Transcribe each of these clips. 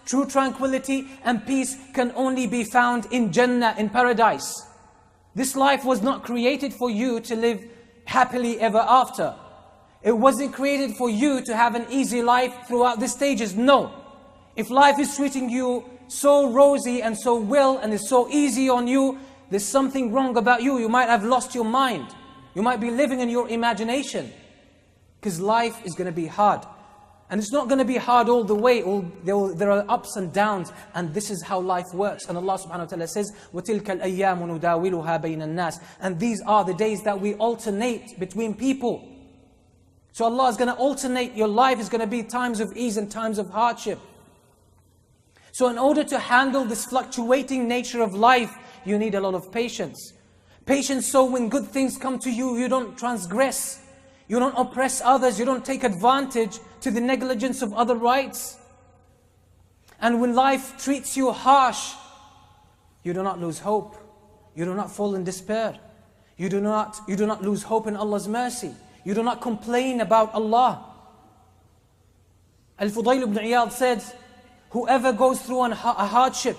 true tranquility and peace can only be found in Jannah, in paradise. This life was not created for you to live happily ever after. It wasn't created for you to have an easy life throughout the stages. No. If life is treating you so rosy and so well and is so easy on you, there's something wrong about you. You might have lost your mind. You might be living in your imagination. Because life is going to be hard. And it's not going to be hard all the way. There are ups and downs. And this is how life works. And Allah subhanahu wa ta'ala says, وَتِلْكَ الْأَيَّامُ نُدَاوِلُهَا بَيْنَ النَّاسِ. And these are the days that we alternate between people. So Allah is going to alternate. Your life is going to be times of ease and times of hardship. So in order to handle this fluctuating nature of life, you need a lot of patience. Patience so when good things come to you, you don't transgress. You don't oppress others. You don't take advantage to the negligence of other rights. And when life treats you harsh, you do not lose hope. You do not fall in despair. You do not lose hope in Allah's mercy. You do not complain about Allah. Al-Fudayl ibn Iyad said, whoever goes through a hardship,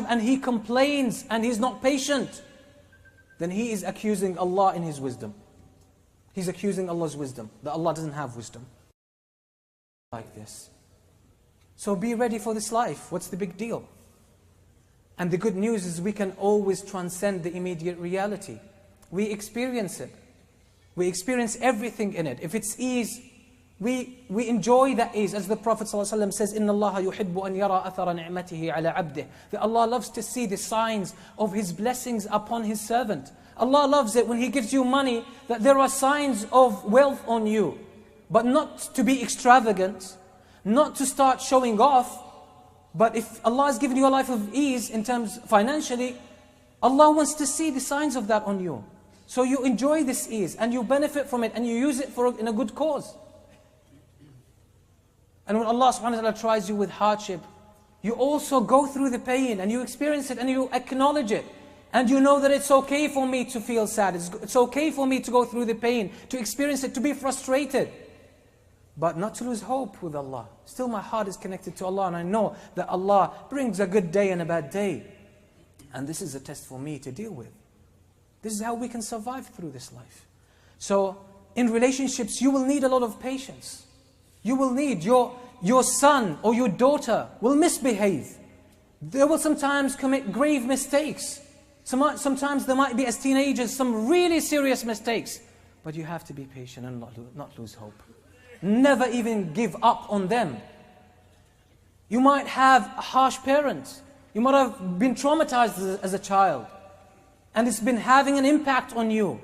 and he complains and he's not patient, then he is accusing Allah in His wisdom. He's accusing Allah's wisdom, that Allah doesn't have wisdom. Like this. So be ready for this life. What's the big deal? And the good news is we can always transcend the immediate reality. We experience it. We experience everything in it. If it's ease, we enjoy that ease. As the Prophet ﷺ says, إِنَّ اللَّهَ يُحِبُّ أَنْ يَرَى أَثَرَ نِعْمَتِهِ عَلَى عَبْدِهِ. That Allah loves to see the signs of His blessings upon His servant. Allah loves it when He gives you money, that there are signs of wealth on you. But not to be extravagant, not to start showing off. But if Allah has given you a life of ease in terms financially, Allah wants to see the signs of that on you. So you enjoy this ease and you benefit from it and you use it in a good cause. And when Allah subhanahu wa ta'ala tries you with hardship, you also go through the pain and you experience it and you acknowledge it. And you know that it's okay for me to feel sad. It's okay for me to go through the pain, to experience it, to be frustrated. But not to lose hope with Allah. Still my heart is connected to Allah and I know that Allah brings a good day and a bad day. And this is a test for me to deal with. This is how we can survive through this life. So in relationships, you will need a lot of patience. You will need your son or your daughter will misbehave. They will sometimes commit grave mistakes. Sometimes there might be, as teenagers, some really serious mistakes. But you have to be patient and not lose hope. Never even give up on them. You might have harsh parents. You might have been traumatized as a child. And it's been having an impact on you.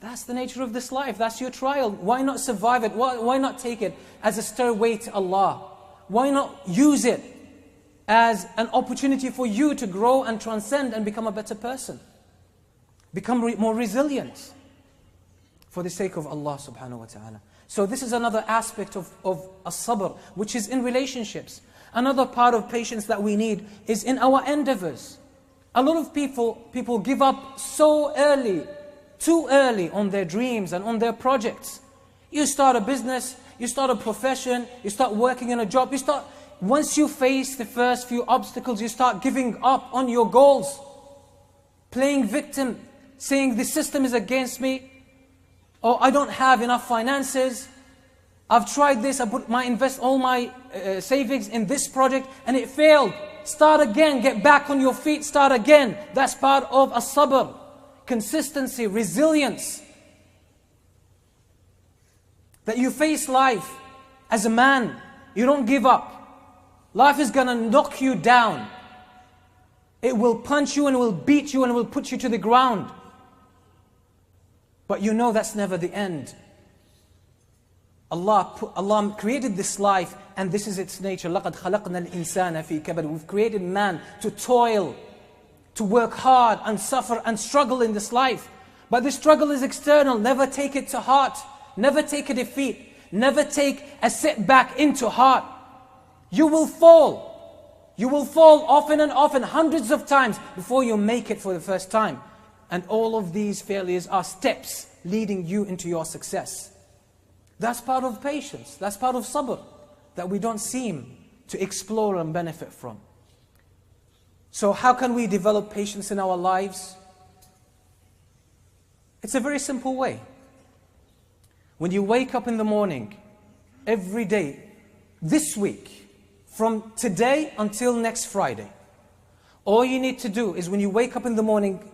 That's the nature of this life. That's your trial. Why not survive it? Why not take it as a stairway to Allah? Why not use it as an opportunity for you to grow and transcend and become a better person? Become more resilient for the sake of Allah subhanahu wa ta'ala. So this is another aspect of as-sabr, which is in relationships. Another part of patience that we need is in our endeavors. A lot of people give up so early, too early on their dreams and on their projects. You start a business, you start a profession, you start working in a job, once you face the first few obstacles, you start giving up on your goals. Playing victim, saying the system is against me, or I don't have enough finances, I've tried this, I invest all my savings in this project and it failed. Start again, get back on your feet, start again. That's part of as-sabr. Consistency, resilience. That you face life as a man. You don't give up. Life is going to knock you down. It will punch you and it will beat you and it will put you to the ground. But you know that's never the end. Allah created this life and this is its nature. لَقَدْ خَلَقْنَا الْإِنسَانَ فِي كَبَدٍ. We've created man to toil, to work hard and suffer and struggle in this life. But the struggle is external. Never take it to heart. Never take a defeat. Never take a setback into heart. You will fall. You will fall often and often, hundreds of times before you make it for the first time. And all of these failures are steps leading you into your success. That's part of patience. That's part of sabr that we don't seem to explore and benefit from. So how can we develop patience in our lives? It's a very simple way. When you wake up in the morning, every day, this week, from today until next Friday, all you need to do is when you wake up in the morning,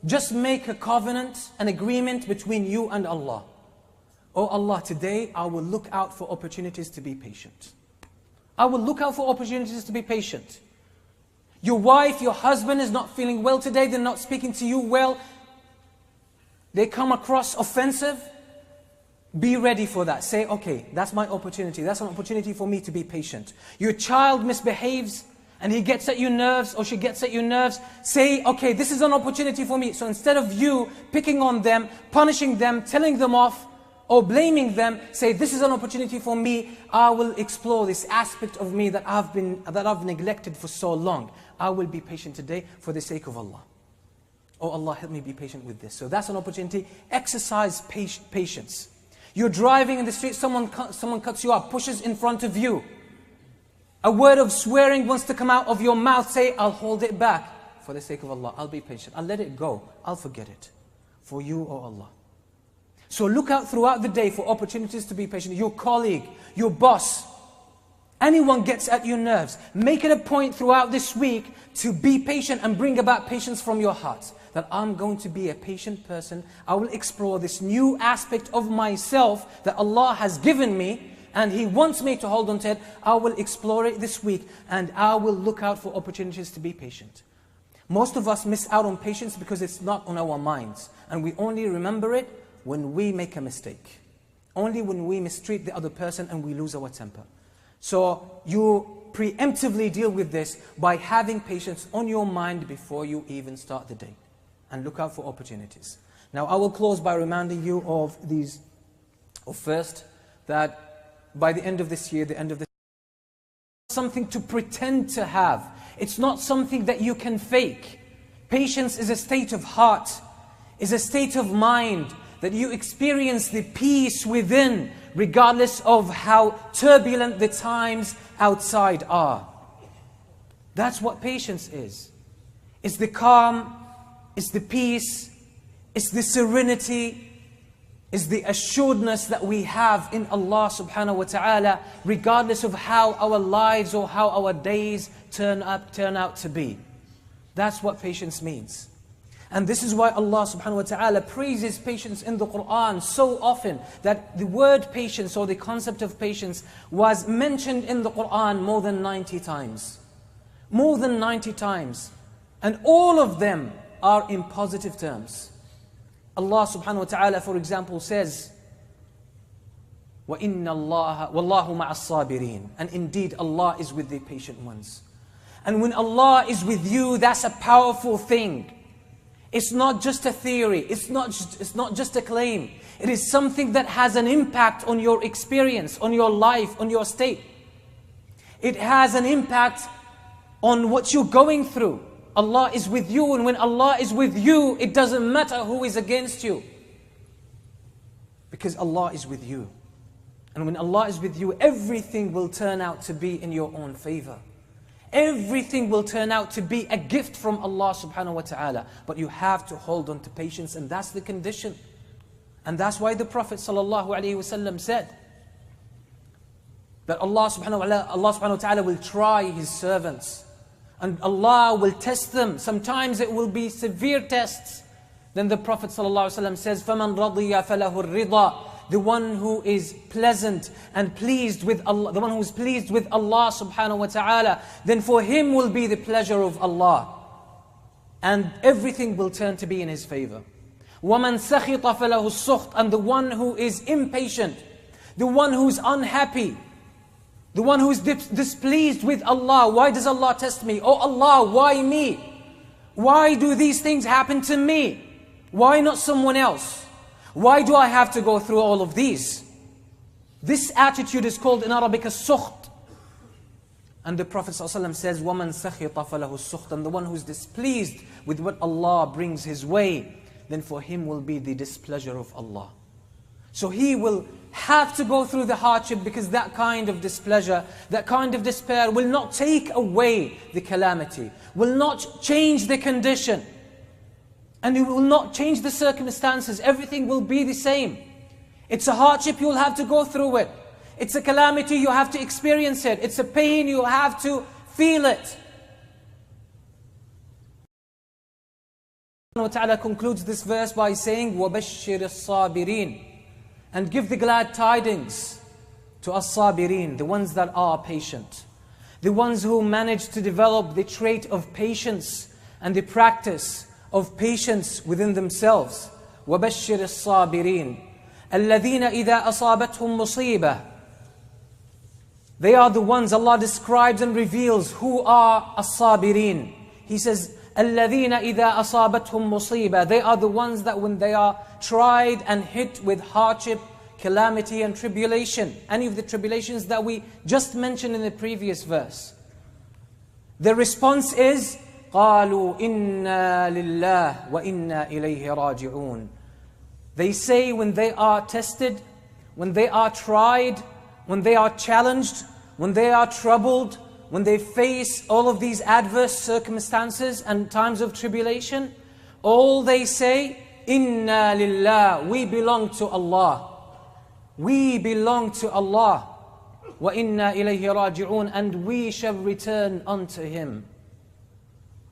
just make a covenant, an agreement between you and Allah. Oh Allah, today I will look out for opportunities to be patient. I will look out for opportunities to be patient. Your wife, your husband is not feeling well today, they're not speaking to you well, they come across offensive, be ready for that. Say, okay, that's my opportunity. That's an opportunity for me to be patient. Your child misbehaves and he gets at your nerves or she gets at your nerves. Say, okay, this is an opportunity for me. So instead of you picking on them, punishing them, telling them off, or blaming them, say, this is an opportunity for me. I will explore this aspect of me that I've neglected for so long. I will be patient today for the sake of Allah. Oh Allah, help me be patient with this. So that's an opportunity. Exercise patience. You're driving in the street, someone cuts you up, pushes in front of you. A word of swearing wants to come out of your mouth. Say, I'll hold it back. For the sake of Allah, I'll be patient. I'll let it go. I'll forget it. For you, oh Allah. So look out throughout the day for opportunities to be patient. Your colleague, your boss, anyone gets at your nerves. Make it a point throughout this week to be patient and bring about patience from your heart. That I'm going to be a patient person. I will explore this new aspect of myself that Allah has given me and He wants me to hold on to it. I will explore it this week and I will look out for opportunities to be patient. Most of us miss out on patience because it's not on our minds. And we only remember it when we make a mistake. Only when we mistreat the other person and we lose our temper. So you preemptively deal with this by having patience on your mind before you even start the day. And look out for opportunities. Now I will close by reminding you of these, first, that by the end of this year, something to pretend to have. It's not something that you can fake. Patience is a state of heart, is a state of mind, that you experience the peace within, regardless of how turbulent the times outside are. That's what patience is. It's the calm, it's the peace, it's the serenity, it's the assuredness that we have in Allah subhanahu wa ta'ala, regardless of how our lives or how our days turn out to be. That's what patience means. And this is why Allah subhanahu wa ta'ala praises patience in the Quran so often, that the word patience or the concept of patience was mentioned in the Quran more than 90 times. More than 90 times. And all of them are in positive terms. Allah subhanahu wa ta'ala, for example, says, وَإِنَّ اللَّهَ وَاللَّهُ مَعَ الصَّابِرِينَ. And indeed, Allah is with the patient ones. And when Allah is with you, that's a powerful thing. It's not just a theory. It's not just a claim. It is something that has an impact on your experience, on your life, on your state. It has an impact on what you're going through. Allah is with you, and when Allah is with you, it doesn't matter who is against you. Because Allah is with you. And when Allah is with you, everything will turn out to be in your own favor. Everything will turn out to be a gift from Allah subhanahu wa ta'ala. But you have to hold on to patience, and that's the condition. And that's why the Prophet sallallahu alaihi wasallam said that Allah subhanahu wa ta'ala will try His servants. And Allah will test them. Sometimes it will be severe tests. Then the Prophet ﷺ says, فَمَنْ رَضِيَ فَلَهُ الرِّضَى. The one who is pleasant and pleased with Allah, the one who is pleased with Allah subhanahu wa ta'ala, then for him will be the pleasure of Allah. And everything will turn to be in his favor. وَمَنْ سَخِطَ فَلَهُ السُّخْطِ. And the one who is impatient, the one who is unhappy, the one who is displeased with Allah. Why does Allah test me? Oh Allah, why me? Why do these things happen to me? Why not someone else? Why do I have to go through all of these? This attitude is called in Arabic as-sukht. And the Prophet ﷺ says, وَمَنْ سَخِطَ فَلَهُ السُّخْطِ. And the one who is displeased with what Allah brings his way, then for him will be the displeasure of Allah. So he will have to go through the hardship, because that kind of displeasure, that kind of despair will not take away the calamity, will not change the condition, and it will not change the circumstances. Everything will be the same. It's a hardship, you'll have to go through it. It's a calamity, you have to experience it. It's a pain, you have to feel it. Allah Ta'ala concludes this verse by saying, وَبَشِّرِ الصَّابِرِينَ, and give the glad tidings to as-sabirin, the ones that are patient, the ones who manage to develop the trait of patience and the practice of patience within themselves. وَبَشِّرِ الصَّابِرِينَ الَّذِينَ إِذَا أَصَابَتْهُمْ مُصِيبَةٌ. They are the ones Allah describes and reveals who are as-sabirin. He says, الَّذِينَ إِذَا أَصَابَتْهُمْ مُصِيبَةٌ. They are the ones that when they are tried and hit with hardship, calamity and tribulation, any of the tribulations that we just mentioned in the previous verse, the response is, قَالُوا إِنَّا لِلَّهِ وَإِنَّا إِلَيْهِ رَاجِعُونَ. They say when they are tested, when they are tried, when they are challenged, when they are troubled, when they face all of these adverse circumstances and times of tribulation, all they say, Inna lillah, we belong to Allah. We belong to Allah. Wa inna ilayhi raji'un, and we shall return unto Him.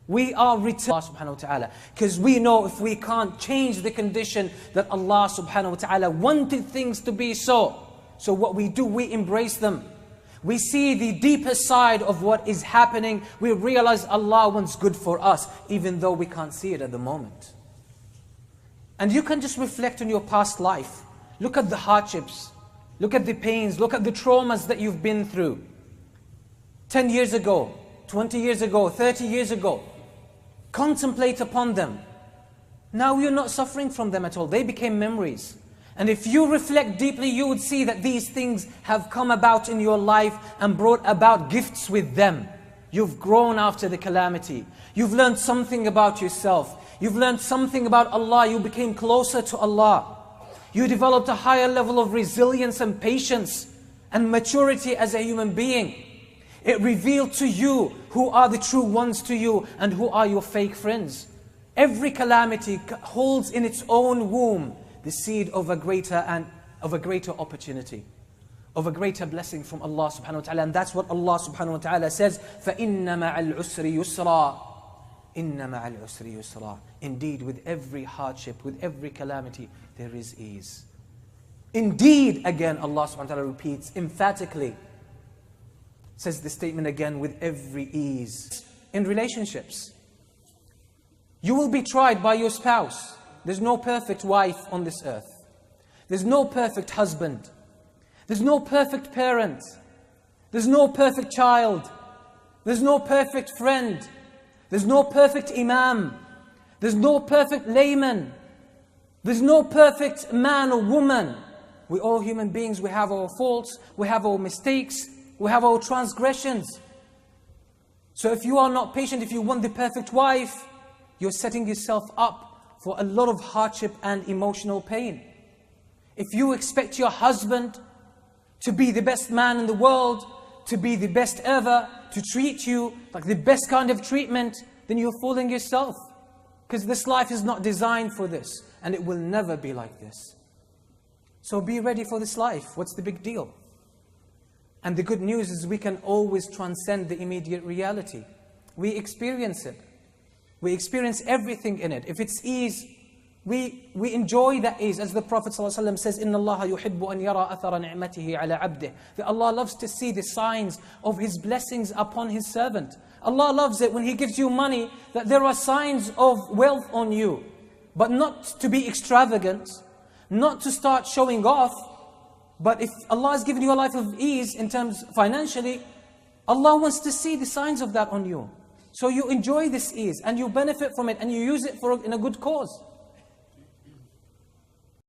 We are returning to Allah subhanahu wa ta'ala, because we know if we can't change the condition that Allah subhanahu wa ta'ala wanted things to be so. So what we do, we embrace them. We see the deeper side of what is happening. We realize Allah wants good for us, even though we can't see it at the moment. And you can just reflect on your past life. Look at the hardships. Look at the pains. Look at the traumas that you've been through. 10 years ago, 20 years ago, 30 years ago. Contemplate upon them. Now you're not suffering from them at all. They became memories. And if you reflect deeply, you would see that these things have come about in your life and brought about gifts with them. You've grown after the calamity. You've learned something about yourself. You've learned something about Allah. You became closer to Allah. You developed a higher level of resilience and patience and maturity as a human being. It revealed to you who are the true ones to you and who are your fake friends. Every calamity holds in its own womb the seed of a greater opportunity, of a greater blessing from Allah subhanahu wa ta'ala. And that's what Allah subhanahu wa ta'ala says, فَإِنَّ مَعَ الْعُسْرِ يُسْرًا. إِنَّ مَعَ الْعُسْرِ يُسْرًا. Indeed, with every hardship, with every calamity, there is ease. Indeed, again, Allah subhanahu wa ta'ala repeats emphatically, says the statement again, with every ease. In relationships, you will be tried by your spouse. There's no perfect wife on this earth. There's no perfect husband. There's no perfect parent. There's no perfect child. There's no perfect friend. There's no perfect imam. There's no perfect layman. There's no perfect man or woman. We're all human beings. We have our faults. We have our mistakes. We have our transgressions. So if you are not patient, if you want the perfect wife, you're setting yourself up for a lot of hardship and emotional pain. If you expect your husband to be the best man in the world, to be the best ever, to treat you like the best kind of treatment, then you're fooling yourself. Because this life is not designed for this, and it will never be like this. So be ready for this life. What's the big deal? And the good news is we can always transcend the immediate reality. We experience it. We experience everything in it. If it's ease, we enjoy that ease. As the Prophet ﷺ says, إِنَّ اللَّهَ يُحِبُّ أَنْ يَرَى أَثَرَ نِعْمَتِهِ عَلَى عَبْدِهِ. That Allah loves to see the signs of His blessings upon His servant. Allah loves it when He gives you money, that there are signs of wealth on you. But not to be extravagant, not to start showing off. But if Allah has given you a life of ease in terms financially, Allah wants to see the signs of that on you. So you enjoy this ease and you benefit from it and you use it in a good cause.